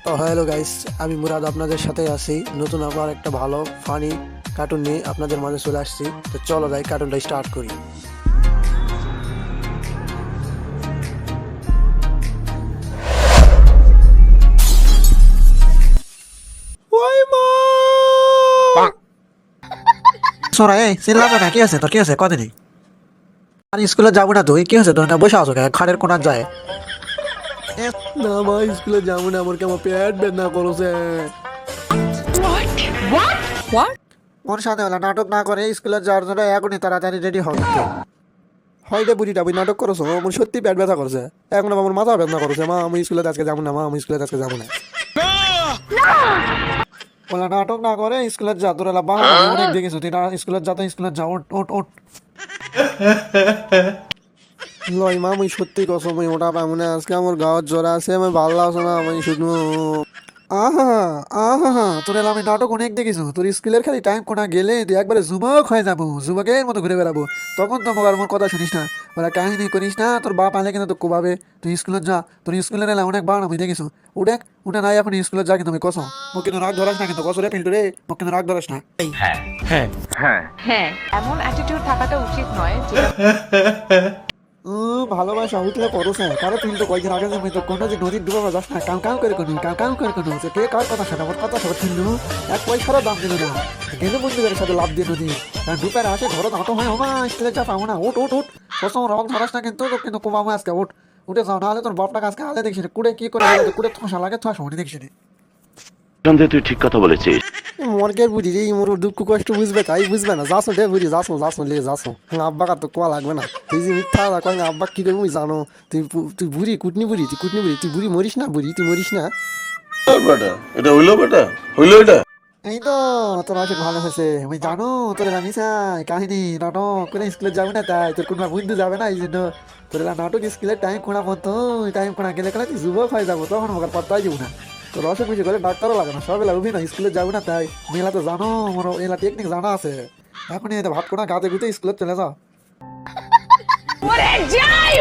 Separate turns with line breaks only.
তো hello guys, আমি মুরাদ আপনাদের সাথে আছি। নতুন আবার একটা ভালো ফানি কার্টুন নিয়ে আপনাদের মাঝে চলে আসছি। তো চলো যাই কার্টুনটা স্টার্ট করি। ওই মা! সোরা এই চিল্লাবে না, কি আছে তোর, কি আছে কদিনই? আর স্কুলে যাবো না তুই, কি আছে তোর? না বসে আছো খাটের কোনার যায়? না মা, স্কুলে যাবো না, আমার কেমন পেট বেদনা করছে। ওর সাথে হলো নাটক না করে স্কুলে যাওয়ার জন্য এখনই তাড়াতাড়ি রেডি হবে। হয় রে বুড়িটা, ওই নাটক করছো, আমার সত্যি পেট ব্যথা করছে। এখন আমার মাথা ব্যথা করছে। মা আমি স্কুলে আজকে যাবো না, মা আমি স্কুলে আজকে যাবো না। ওলা নাটক না করে স্কুলে যা, তোর এলা বাবা অনেক দেখেছো তুই। স্কুলে যা, তো স্কুলে যা, ওট ওট ওট। লয় মা, আমি সত্যি কসম, আমি ওটা পাবো না আজকে। আমার গাওয়ার জ্বর আছে, আমি ভালো লাগছে না, আমি শুধু আহা আহা। তোর এলা আমি নাটক অনেক দেখিছো। তোর স্কুলের খালি টাইম কোনা গেলে তুই একবারে যুবক হয়ে যাবো, যুবকের মতো ঘুরে বেড়াবো। তখন তো আমার মোর কথা শুনিস না, ওরা কাহিনী করিস না। তোর বাপ আলে কিন্তু তো কোবাবে। তুই স্কুলে যা, তোর স্কুলের এলা অনেক বার আমি দেখিছো। উঠে উঠে নাই এখন স্কুলে যা, কিন্তু আমি কসম। মোক কিন্তু রাগ ধরাস না, কিন্তু কসরে ফিল্ড রে, মোক কিন্তু রাগ ধরাস না।
এমন অ্যাটিটিউড থাকাটা উচিত নয় যেটা
ভালোবাসা উঠলে করো স্যার, কারো তুমি তো কয়েকদিন আগে আমি তো কোনো যে নদীর ডুবাবা যাস না, কাম কাম করে কোনো কাম কাম করে কোনো যে কে কার কথা শোনা, আমার কথা সব শুনলু। এক পয়সারও দাম দিল না, গেলে বন্ধুদের সাথে লাভ দিয়ে নদী। কারণ দুপারে আসে ঘরে দাঁতো হয় হমা, স্কুলে যা পাবো না। উঠ উঠ উঠ, প্রথম রং ধরাস না কিন্তু, তো কিন্তু কমাবো আজকে। উঠ উঠে যাও, নাহলে তোর বাপটাকে আজকে আলে দেখছি কুড়ে কি করে কুড়ে ঠোসা লাগে, ঠোসা মনে দেখছি।
সন্দেহ তুই ঠিক কথা বলেছিস।
মর্গের বুড়ি রে, মোর দুঃখ কষ্ট বুঝবে, তাই বুঝবে না। যাস রে বুড়ি, যাস লেগে যাস। আব্বা কার তো কোয়া লাগবে না। তুই যে মিথ্যা কয় না, আব্বা কি করবি জানো? তুই বুড়ি, কুটনি বুড়ি, তুই কুটনি বুড়ি, তুই বুড়ি মরিস না, বুড়ি তুই মরিস না।
বেটা এটা হইলো, বেটা হইলো এটা।
এই তো তোর অনেক ভালো হয়েছে, আমি জানো তোর মিশাই কাহিনী নাটক করে স্কুলে যাবে না, তাই তোর কোনো বন্ধু যাবে না, এই জন্য তোর নাটক স্কুলের টাইম কোনা পড়তো। টাইম কোনা গেলে কেন তুই যুবক হয়ে যাবো, তখন আমার পাত্তাই দিব না। তোর অসুখ বেশি করে ডাক্তারও লাগে না, সব এলা অভিনয়। স্কুলে যাবে না তাই মেলা তো জানো, আমার এলা টেকনিক জানা আছে। এখনই এটা ভাত কোনা গাতে গুতে স্কুলে চলে যাও।
মরে যাই